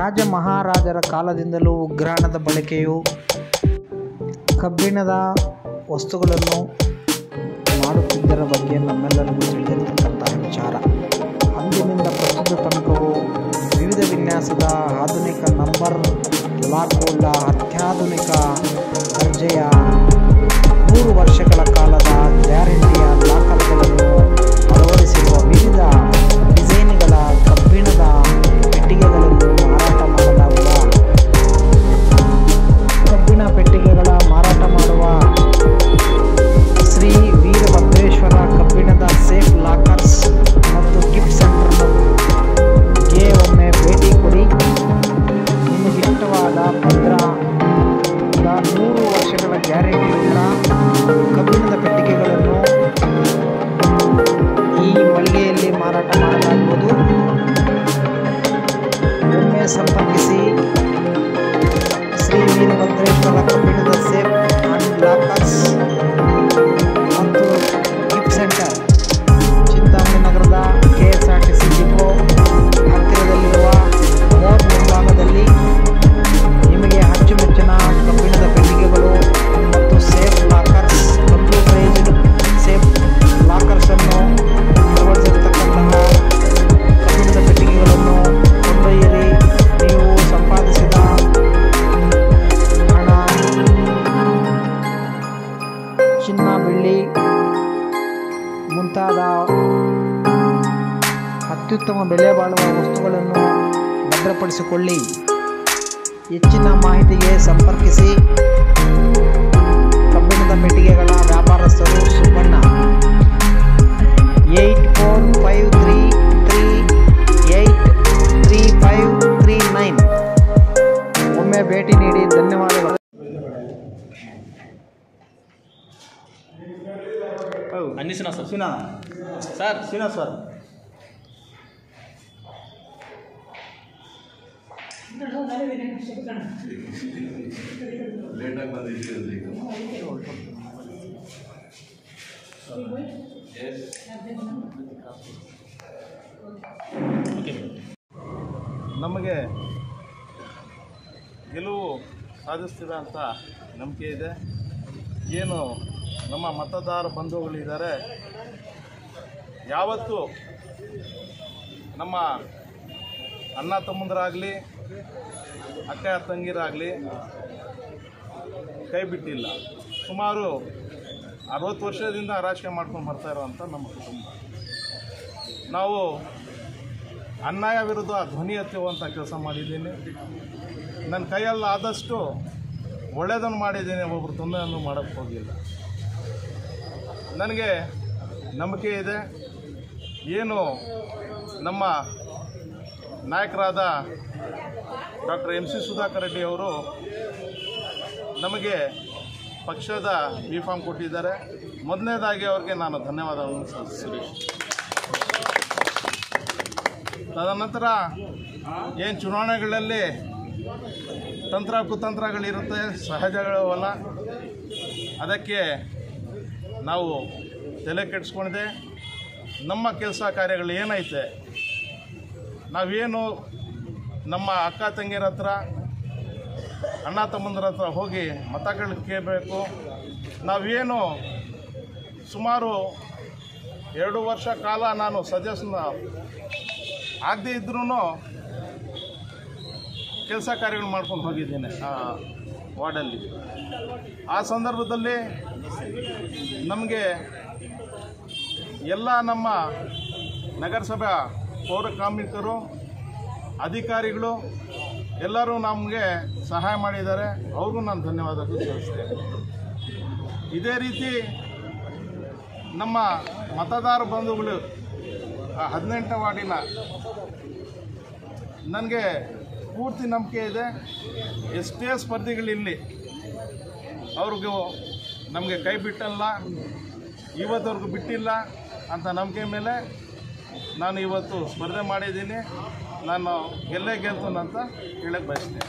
ರಾಜ ಮಹಾರಾಜರ ಕಾಲದಿಂದಲೂ ಉಗ್ರಾಣದ ಬಳಕೆಯು ಕಬ್ಬಿಣದ ವಸ್ತುಗಳನ್ನು ಮಾಡುತ್ತಿದ್ದರ ಬಗ್ಗೆ ನಮ್ಮೆಲ್ಲರಿಗೂ ತಿಳಿದಿರತಕ್ಕಂಥ ವಿಚಾರ. ಅಂದಿನಿಂದ ಪ್ರಸ್ತುತ ತನಕವೂ ವಿವಿಧ ವಿನ್ಯಾಸದ ಆಧುನಿಕ ನಂಬರ್ ಲಾಕ್ವುಳ್ಳ ಅತ್ಯಾಧುನಿಕ ದರ್ಜೆಯ 100 ವರ್ಷಗಳ ಕಾಲದ ಗ್ಯಾರಂಟಿಯ ಲಾಕರ್ಗಳನ್ನು ಅಳವಡಿಸಿರುವ ವಿವಿಧ ಡಿಸೈನ್ಗಳ ಕಬ್ಬಿಣದ ಪೆಟ್ಟಿಗೆಗಳನ್ನು ಮಾರಾಟ ಮಾಡುವ ಶ್ರೀ ವೀರಭದ್ರೇಶ್ವರ ಕಬ್ಬಿಣದ ಸೇಫ್ ಲಾಕರ್ಸ್ ಮತ್ತು ಗಿಫ್ಟ್ ಸೆಂಟರ್ಗೆ ಒಮ್ಮೆ ಭೇಟಿ ಕೊಡಿ. ನಿಮಗಿಷ್ಟವಾದ ಭದ್ರವಾದ 100 ವರ್ಷಗಳ ಗ್ಯಾರಂಟಿಯುಳ್ಳ ಕಬ್ಬಿಣದ ಪೆಟ್ಟಿಗೆಗಳನ್ನು ಈ ಮಳಿಗೆಯಲ್ಲಿ ಮಾರಾಟ ಮಾಡಲಾಗುವುದು. ಒಮ್ಮೆ ಸಂಪರ್ಕಿಸಿ. ಶ್ರೀ ವೀರಭದ್ರೇಶ್ವರ ಕಬ್ಬಿಣದ ಸೇಫ್ ಆ್ಯಂಡ್ ಲಾಕರ್ಸ್ ಮತ್ತು ಗಿಫ್ಟ್ ಸೆಂಟರ್, ಚಿಂತಾಮಣಿ ನಗರದ KSRTC ಡಿಪೋ ಹತ್ತಿರದಲ್ಲಿರುವ ಮೋರ್ ಮುಂಭಾಗದಲ್ಲಿ. ನಿಮಗೆ ಅಚ್ಚುಮೆಚ್ಚಿನ ಕಬ್ಬಿಣದ ಪೆಟ್ಟಿಗೆಗಳು ಮತ್ತು ಸೇಫ್ ಲಾಕರ್ಸ್, ಕಂಪ್ಯೂಟರೈಸ್ಡ್ ಸೇಫ್ ಲಾಕರ್ಸನ್ನು ಅಳವಡಿಸಿರತಕ್ಕಂತಹ ಕಬ್ಬಿಣದ ಪೆಟ್ಟಿಗೆಗಳನ್ನು ಕೊಂಡೊಯ್ಯಿರಿ. ನೀವು ಸಂಪಾದಿಸಿದ ಹಣ, ಚಿನ್ನ, ಬೆಳ್ಳಿ ಮುಂತಾದ ಅತ್ಯುತ್ತಮ ಬೆಲೆ ಬಾಳುವ ವಸ್ತುಗಳನ್ನು ಭದ್ರಪಡಿಸಿಕೊಳ್ಳಿ. ಹೆಚ್ಚಿನ ಮಾಹಿತಿಗೆ ಸಂಪರ್ಕಿಸಿ. ಕಬ್ಬಿಣದ ಪೆಟ್ಟಿಗೆಗಳ ವ್ಯಾಪಾರಸ್ಥರು ಸುಬ್ಬಣ್ಣ, 8453383539. ಒಮ್ಮೆ ಭೇಟಿ ನೀಡಿ. ಧನ್ಯವಾದಗಳು. ಅನ್ನಿಸಿನ ಸರ್ ಸೀನಾ ಸರ್ ನಮಗೆ ಗೆಲುವು ಸಾಧಿಸ್ತೀರ ಅಂತ ನಂಬಿಕೆ ಇದೆ. ಏನು ನಮ್ಮ ಮತದಾರ ಬಂಧುಗಳಿದ್ದಾರೆ, ಯಾವತ್ತೂ ನಮ್ಮ ಅಣ್ಣ ತಮ್ಮಂದರಾಗಲಿ ಅಕ್ಕ ತಂಗಿರಾಗಲಿ ಕೈ ಬಿಟ್ಟಿಲ್ಲ. ಸುಮಾರು 60 ವರ್ಷದಿಂದ ರಾಜಕೀಯ ಮಾಡ್ಕೊಂಡು ಬರ್ತಾ ಇರೋವಂಥ ನಮ್ಮ ಕುಟುಂಬ. ನಾವು ಅನ್ಯಾಯ ವಿರುದ್ಧ ಧ್ವನಿ ಎತ್ತುವಂಥ ಕೆಲಸ ಮಾಡಿದ್ದೀನಿ. ನನ್ನ ಕೈಯಲ್ಲಿ ಆದಷ್ಟು ಒಳ್ಳೆಯದನ್ನು ಮಾಡಿದ್ದೀನಿ, ಒಬ್ಬರು ತೊಂದರೆಯನ್ನು ಮಾಡೋಕ್ಕೆ ಹೋಗಿಲ್ಲ. ನನಗೆ ನಂಬಿಕೆ ಇದೆ. ಏನು ನಮ್ಮ ನಾಯಕರಾದ ಡಾಕ್ಟರ್ MC ಸುಧಾಕರ್ ರೆಡ್ಡಿ ಅವರು ನಮಗೆ ಪಕ್ಷದ B.Pharm ಕೊಟ್ಟಿದ್ದಾರೆ. ಮೊದಲನೇದಾಗಿ ಅವ್ರಿಗೆ ನಾನು ಧನ್ಯವಾದಗಳನ್ನು ಸಲ್ಲಿಸ್ತೀನಿ. ತದನಂತರ ಏನು ಚುನಾವಣೆಗಳಲ್ಲಿ ತಂತ್ರ ಕುತಂತ್ರಗಳಿರುತ್ತೆ, ಸಹಜಗಳವಲ್ಲ. ಅದಕ್ಕೆ ನಾವು ತಲೆ ಕೆಡಿಸ್ಕೊಂಡಿದೆ. ನಮ್ಮ ಕೆಲಸ ಕಾರ್ಯಗಳು ಏನೈತೆ, ನಾವೇನು ನಮ್ಮ ಅಕ್ಕ ತಂಗಿಯರ ಹತ್ರ, ಅಣ್ಣ ತಮ್ಮಂದ್ರ ಹತ್ರ ಹೋಗಿ ಮತಗಳು ಕೇಳಬೇಕು. ನಾವೇನು ಸುಮಾರು 2 ವರ್ಷ ಕಾಲ ನಾನು ಸದಸ್ಯನ ಆಗದೇ ಇದ್ರೂ ಕೆಲಸ ಕಾರ್ಯಗಳು ಮಾಡ್ಕೊಂಡು ಹೋಗಿದ್ದೇನೆ ಆ ವಾರ್ಡಲ್ಲಿ. ಆ ಸಂದರ್ಭದಲ್ಲಿ ನಮಗೆ ಎಲ್ಲ ನಮ್ಮ ನಗರಸಭೆ ಪೌರ ಕಾರ್ಮಿಕರು, ಅಧಿಕಾರಿಗಳು ಎಲ್ಲರೂ ನಮಗೆ ಸಹಾಯ ಮಾಡಿದ್ದಾರೆ. ಅವ್ರಿಗೂ ನಾನು ಧನ್ಯವಾದಗಳು ಸಲ್ಲಿಸ್ತೇನೆ. ಇದೇ ರೀತಿ ನಮ್ಮ ಮತದಾರ ಬಂಧುಗಳು 18ನೇ ವಾರ್ಡಿನ ನನಗೆ ಪೂರ್ತಿ ನಂಬಿಕೆ ಇದೆ. ಎಷ್ಟೇ ಸ್ಪರ್ಧಿಗಳಿರಲಿ ಅವ್ರಿಗೂ ನಮಗೆ ಕೈ ಬಿಟ್ಟಲ್ಲ, ಇವತ್ತವ್ರಿಗೂ ಬಿಟ್ಟಿಲ್ಲ ಅಂತ ನಂಬಿಕೆ ಮೇಲೆ ನಾನು ಇವತ್ತು ಸ್ಪರ್ಧೆ ಮಾಡಿದ್ದೀನಿ. ನಾನು ಗೆಲ್ಲೇ ಗೆಲ್ತೀನಿ ಅಂತ ಹೇಳಕ್ಕೆ ಬಯಸ್ತೀನಿ.